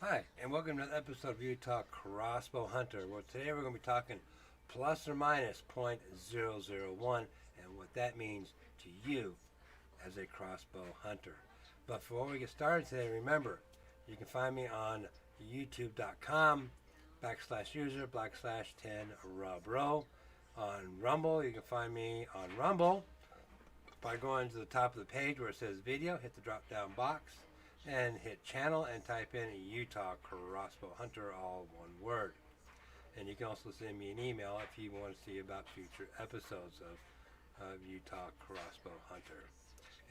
Hi, and welcome to another episode of Utah Crossbow Hunter. Well, today we're going to be talking plus or minus .001 and what that means to you as a crossbow hunter. But before we get started today, remember, you can find me on youtube.com/user/10RobRow. On Rumble, you can find me on Rumble by going to the top of the page where it says video, hit the drop down box and hit channel and type in Utah Crossbow Hunter, all one word. And you can also send me an email if you want to see about future episodes of Utah Crossbow Hunter.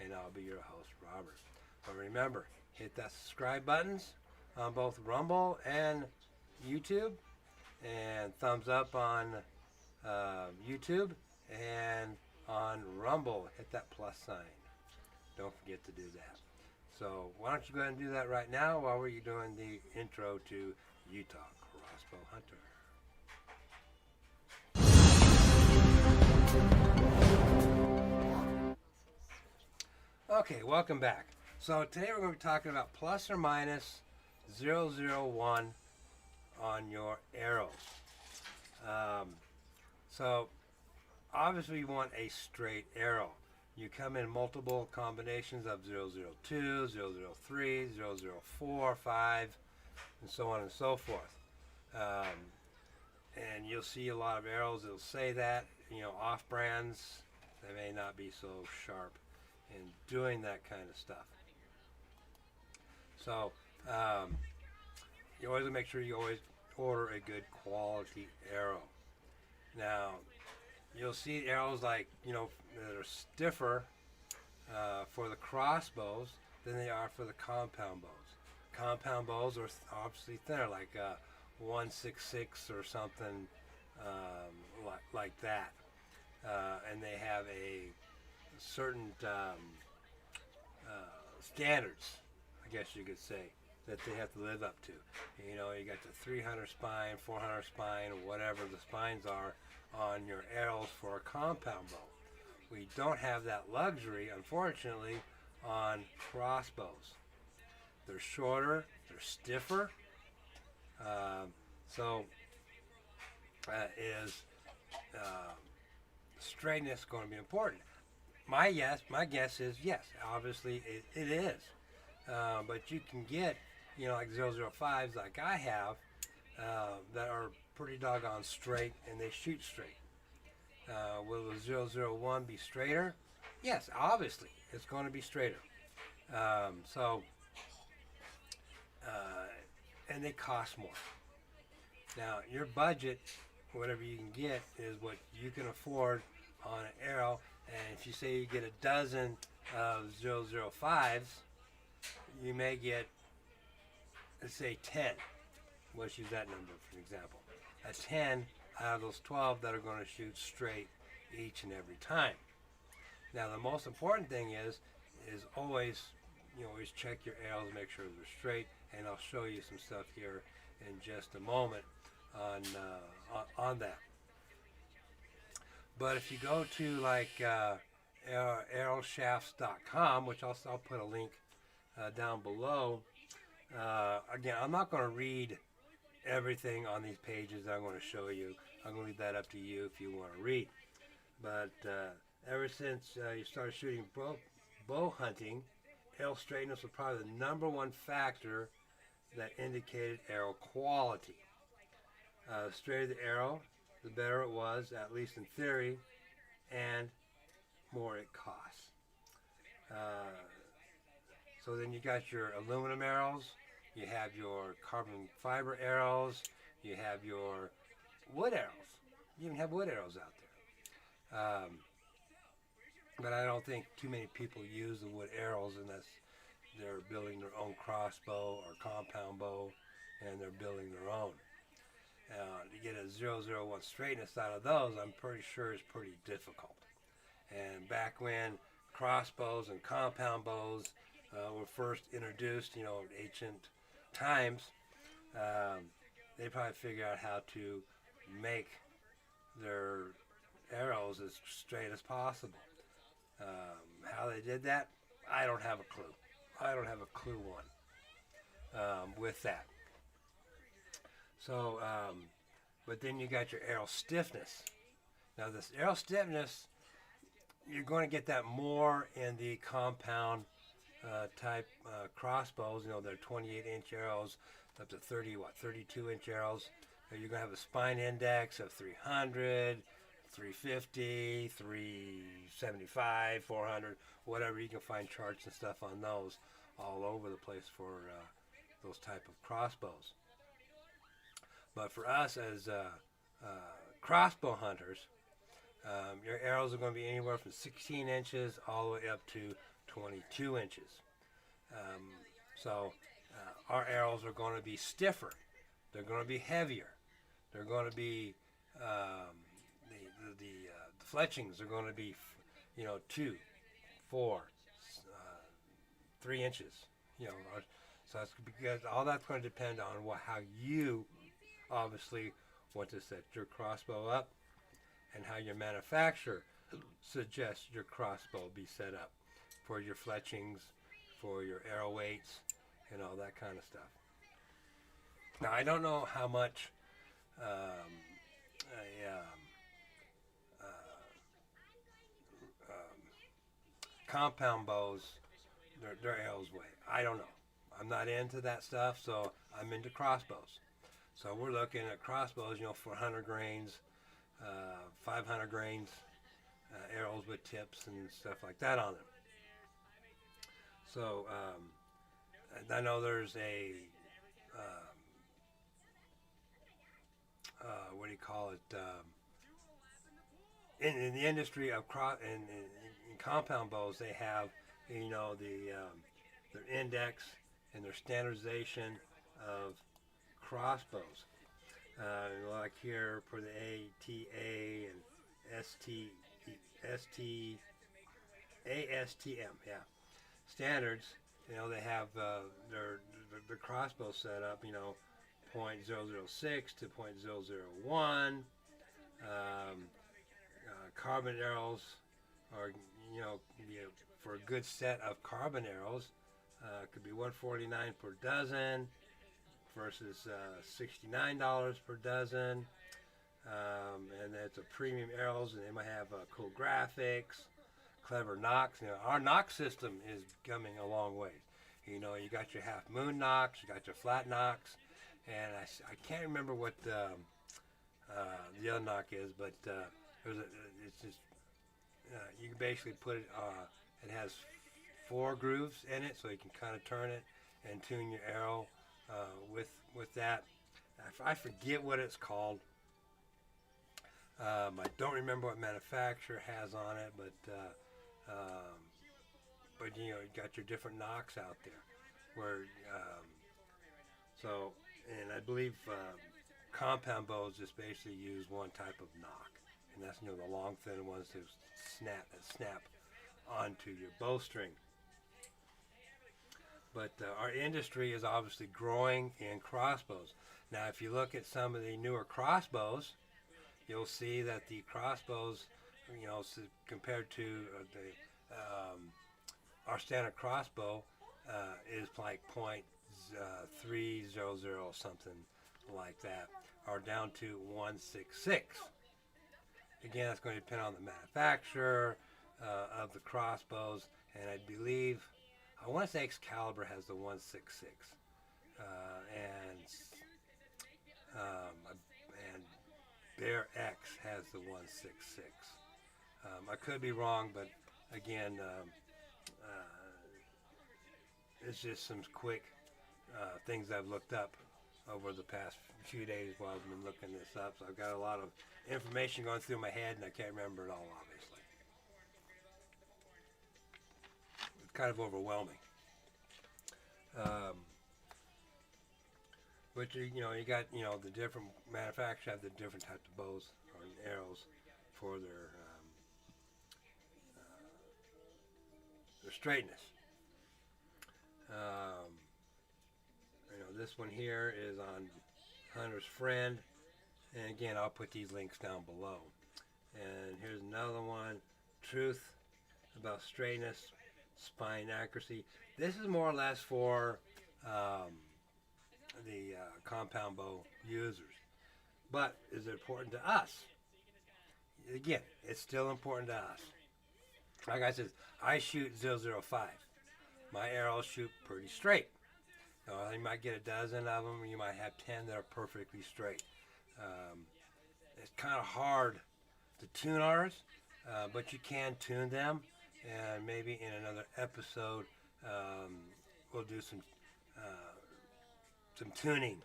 And I'll be your host, Robert. But remember, hit that subscribe buttons on both Rumble and YouTube, and thumbs up on YouTube, and on Rumble, hit that plus sign. Don't forget to do that. So why don't you go ahead and do that right now while we're doing the intro to Utah Crossbow Hunter. Okay, welcome back. So today we're going to be talking about plus or minus .001 on your arrows. So obviously you want a straight arrow. You come in multiple combinations of 002, 003, 004, 5, and so on and so forth. And you'll see a lot of arrows that'll say that, off brands, they may not be so sharp in doing that kind of stuff. So you always make sure you always order a good quality arrow. Now, you'll see arrows like, that are stiffer for the crossbows than they are for the compound bows. Compound bows are obviously thinner, like 166 or something like that. And they have a certain standards, I guess you could say, that they have to live up to. You got the 300 spine, 400 spine, or whatever the spines are on your arrows for a compound bow. We don't have that luxury, unfortunately, on crossbows. They're shorter, they're stiffer, so is straightness going to be important? My guess is yes. Obviously, it is, but you can get like 005s like I have that are pretty doggone straight and they shoot straight. Will the 001 be straighter? Yes, obviously, it's going to be straighter. And they cost more. Now, your budget, whatever you can get, is what you can afford on an arrow. And if you say you get a dozen of 005s, you may get, let's say, 10. Let's use that number for an example. A 10 out of those 12 that are going to shoot straight each and every time. Now, the most important thing is always check your arrows, make sure they're straight, and I'll show you some stuff here in just a moment on that. But if you go to like arrowshafts.com, which I'll put a link down below. Again, I'm not going to read everything on these pages that I'm going to show you. I'm going to leave that up to you if you want to read. But ever since you started shooting bow hunting, arrow straightness was probably the number one factor that indicated arrow quality. The straighter the arrow, the better it was, at least in theory, and more it costs. So then you got your aluminum arrows, you have your carbon fiber arrows, you have your wood arrows. You even have wood arrows out there. But I don't think too many people use the wood arrows unless they're building their own crossbow or compound bow and they're building their own. To get a 001 straightness out of those, I'm pretty sure is pretty difficult. And back when crossbows and compound bows were first introduced, in ancient times, they probably figured out how to make their arrows as straight as possible. How they did that, I don't have a clue. I don't have a clue with that. So, but then you got your arrow stiffness. Now this arrow stiffness, you're going to get that more in the compound type crossbows. You know, they're 28-inch arrows up to 32-inch arrows. You're going to have a spine index of 300, 350, 375, 400, whatever. You can find charts and stuff on those all over the place for those type of crossbows. But for us as crossbow hunters, your arrows are going to be anywhere from 16 inches all the way up to 22 inches. So our arrows are going to be stiffer. They're going to be heavier. They're going to be the fletchings are going to be 2, 4, 3 inches. So that's because all that's going to depend on how you obviously want to set your crossbow up and how your manufacturer suggests your crossbow be set up for your fletchings, for your arrow weights, and all that kind of stuff. Now, I don't know how much compound bows, their arrows weigh. I don't know. I'm not into that stuff, so I'm into crossbows. So we're looking at crossbows, 400 grains, 500 grains, arrows with tips and stuff like that on them. So I know there's a what do you call it? In the industry of in compound bows, they have their index and their standardization of crossbows. Like here for the ATA and ASTM, standards. They have their crossbow set up. .006 to .001. Carbon arrows are for a good set of carbon arrows could be $149 per dozen versus $69 per dozen. And it's a premium arrows, and they might have cool graphics, clever nocks. Our nock system is coming a long way. You got your half moon nocks, you got your flat nocks, and I can't remember what the other knock is, but it's just you can basically put it. It has 4 grooves in it, so you can kind of turn it and tune your arrow with that. I forget what it's called. I don't remember what manufacturer has on it, but you got your different nocks out there. Where and I believe compound bows just basically use one type of knock, and that's the long thin ones that snap onto your bowstring. But our industry is obviously growing in crossbows. Now, if you look at some of the newer crossbows, you'll see that the crossbows, compared to our standard crossbow, is like .300 something like that, or down to 166. Again, that's going to depend on the manufacturer of the crossbows, and I believe, I want to say Excalibur has the 166, and Bear X has the 166. I could be wrong, but again, it's just some quick things I've looked up over the past few days while I've been looking this up. So I've got a lot of information going through my head, and I can't remember it all, obviously. It's kind of overwhelming. But you got the different manufacturers have the different types of bows or arrows for their straightness. This one here is on Hunter's Friend, and again, I'll put these links down below. And here's another one, Truth about Straightness, Spine Accuracy. This is more or less for the compound bow users. But is it important to us? Again, it's still important to us. Like I said, I shoot 0.05. My arrows shoot pretty straight. You might get a dozen of them, you might have 10 that are perfectly straight. It's kind of hard to tune ours, but you can tune them, and maybe in another episode we'll do some tuning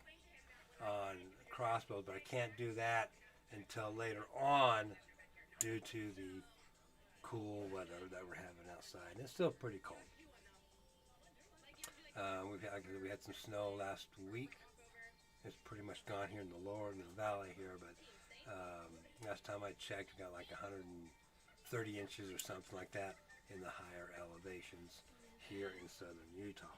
on crossbows, but I can't do that until later on due to the cool weather that we're having outside. It's still pretty cold. We had some snow last week. It's pretty much gone here in the lower in the valley here, but last time I checked, we got like 130 inches or something like that in the higher elevations here in southern Utah.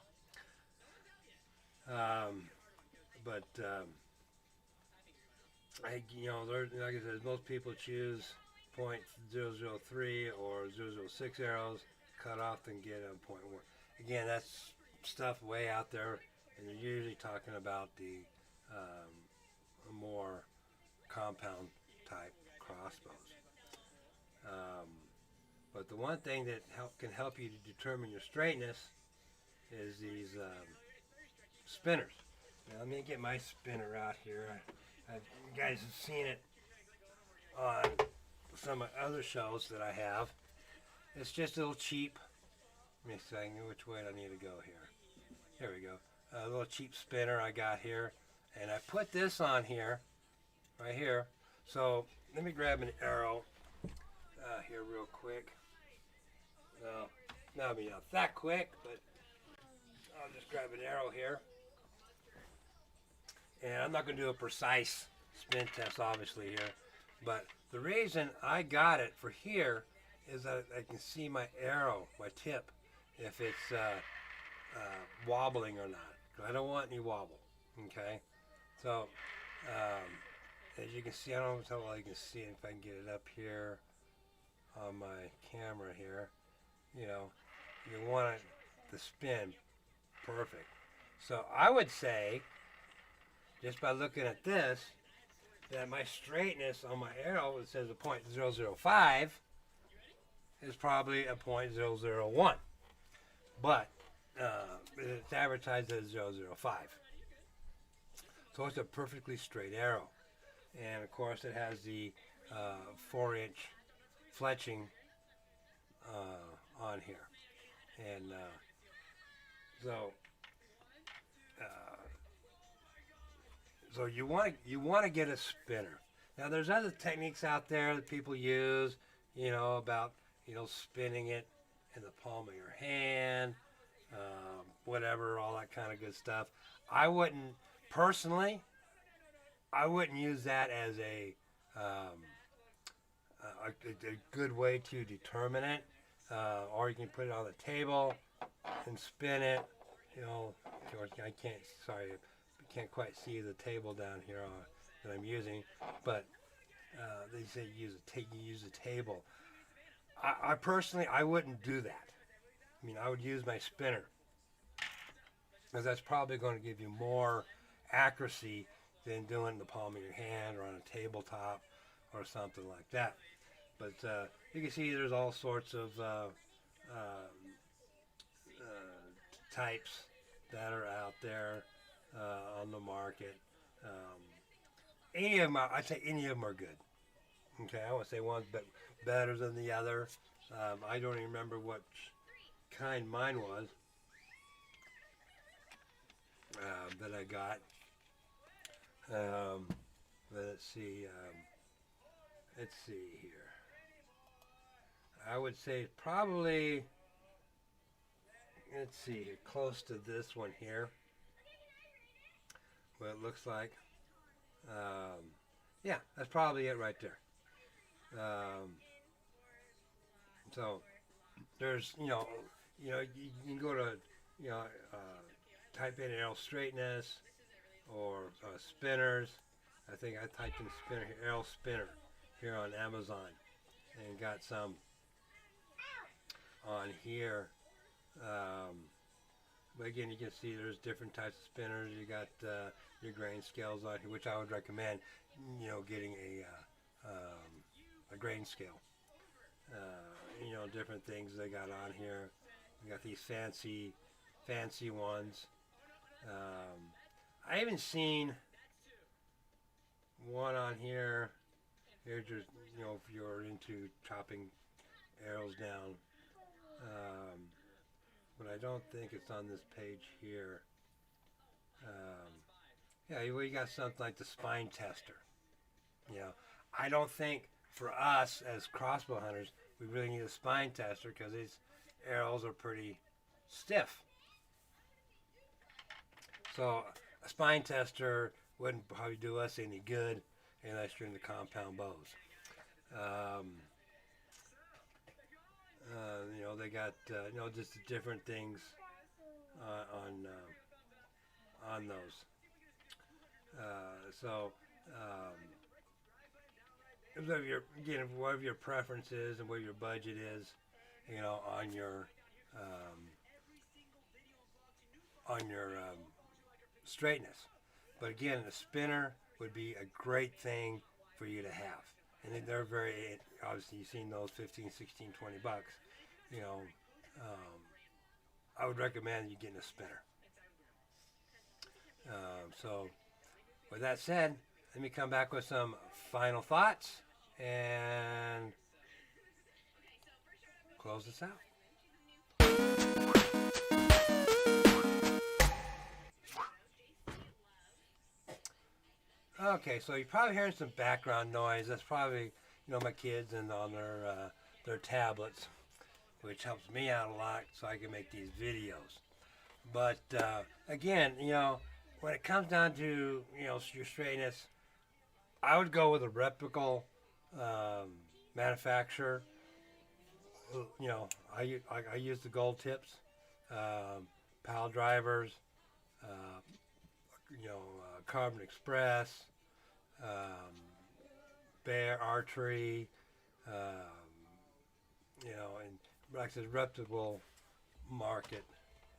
Like I said, most people choose .003 or 0.06 arrows, cut off and get a .1. Again, that's stuff way out there, and you're usually talking about the more compound type crossbows. But the one thing that can help you to determine your straightness is these spinners. Now let me get my spinner out here. You guys have seen it on some other shows that I have. It's just a little cheap. Let me see which way I need to go here. Here we go. A little cheap spinner I got here. And I put this on here, right here. So let me grab an arrow here real quick. Not that quick, but I'll just grab an arrow here. And I'm not going to do a precise spin test, obviously, here. But the reason I got it for here is that I can see my arrow, my tip, if it's wobbling or not. I don't want any wobble, okay? So, as you can see, I don't know how well you can see it, if I can get it up here on my camera here. You want it to spin perfect. So I would say, just by looking at this, that my straightness on my arrow, it says a .005, is probably a .001. But it's advertised as 0.05. So it's a perfectly straight arrow. And of course it has the 4-inch fletching on here. And so you want to get a spinner. Now there's other techniques out there that people use, about spinning it in the palm of your hand, whatever, all that kind of good stuff. I wouldn't use that as a good way to determine it. Or you can put it on the table and spin it. I can't quite see the table down here that I'm using, but they say you use a table. I personally, I wouldn't do that. I would use my spinner, because that's probably going to give you more accuracy than doing it in the palm of your hand or on a tabletop or something like that. But you can see there's all sorts of types that are out there on the market. Any of them, I'd say any of them are good. Okay, I won't say one's better than the other. I don't even remember what kind mine was that I got. Let's see here. I would say probably, let's see here, close to this one here. What it looks like. Yeah, that's probably it right there. So there's, you can go to, type in arrow straightness or spinners. I think I typed in spinner here, arrow spinner here on Amazon, and got some on here. But again, you can see there's different types of spinners. You got your grain scales on here, which I would recommend, getting a grain scale. Different things they got on here. We got these fancy ones. I haven't seen one on here. Here's just, if you're into chopping arrows down. But I don't think it's on this page here. You got something like the spine tester. I don't think for us as crossbow hunters, we really need a spine tester because these arrows are pretty stiff. So a spine tester wouldn't probably do us any good unless you're into compound bows. They got just different things on those. Whatever your preference is and what your budget is, on your straightness. But again, a spinner would be a great thing for you to have. And they're very, obviously you've seen those 15, 16, 20 bucks. I would recommend you getting a spinner. So with that said, let me come back with some final thoughts and close this out. Okay, so you're probably hearing some background noise. That's probably, my kids and on their tablets, which helps me out a lot so I can make these videos. But again, when it comes down to, your straightness, I would go with a reputable manufacturer. I use the Gold Tips, Pal Drivers, Carbon Express, Bear ARCREY, and like I said, reputable market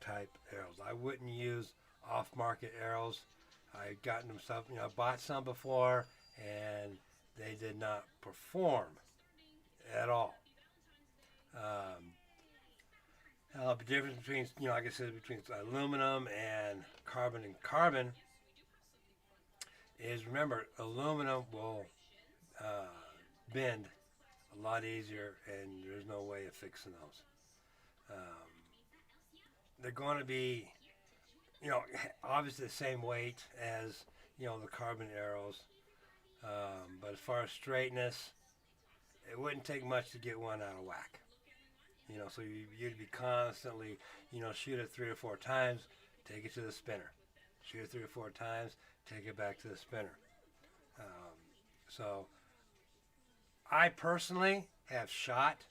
type arrows. I wouldn't use off-market arrows. I've gotten them some, I bought some before and they did not perform at all. The difference between, like I said, between aluminum and carbon is, remember, aluminum will bend a lot easier, and there's no way of fixing those. They're going to be, obviously the same weight as, the carbon arrows. But as far as straightness, it wouldn't take much to get one out of whack. So you'd be constantly, shoot it 3 or 4 times, take it to the spinner. Shoot it 3 or 4 times, take it back to the spinner. So I personally have shot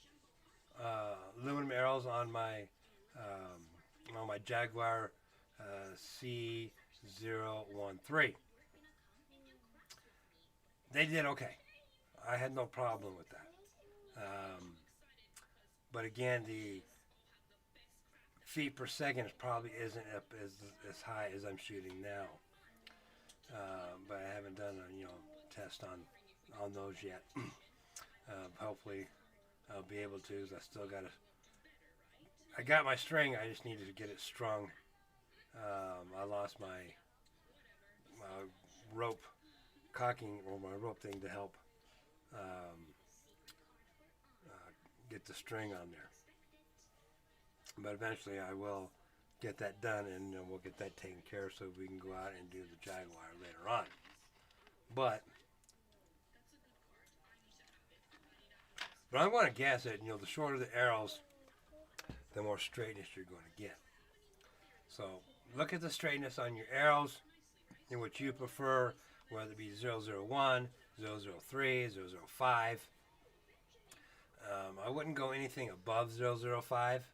aluminum arrows on my Jaguar C013. They did okay. I had no problem with that. But again, the feet per second probably isn't up as high as I'm shooting now. But I haven't done a test on those yet. Hopefully I'll be able to, because I got my string, I just needed to get it strung. I lost my rope cocking, or my rope thing to help get the string on there. But eventually I will get that done, and we'll get that taken care of so we can go out and do the Jaguar later on. But I'm going to guess that, the shorter the arrows, the more straightness you're going to get. So look at the straightness on your arrows and what you prefer, whether it be 001, 003, 005. I wouldn't go anything above 005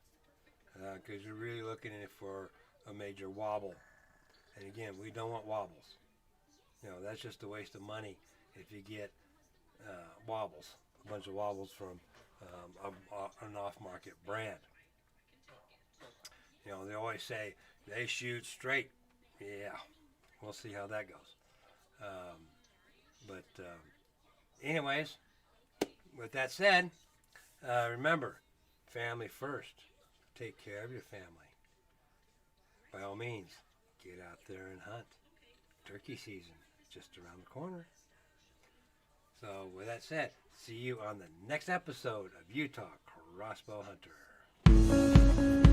because you're really looking at it for a major wobble. And again, we don't want wobbles. That's just a waste of money if you get wobbles, a bunch of wobbles from an off-market brand. They always say they shoot straight. Yeah, we'll see how that goes. Anyways, with that said, remember, family first. Take care of your family. By all means, get out there and hunt. Turkey season just around the corner. So with that said, see you on the next episode of Utah Crossbow Hunter.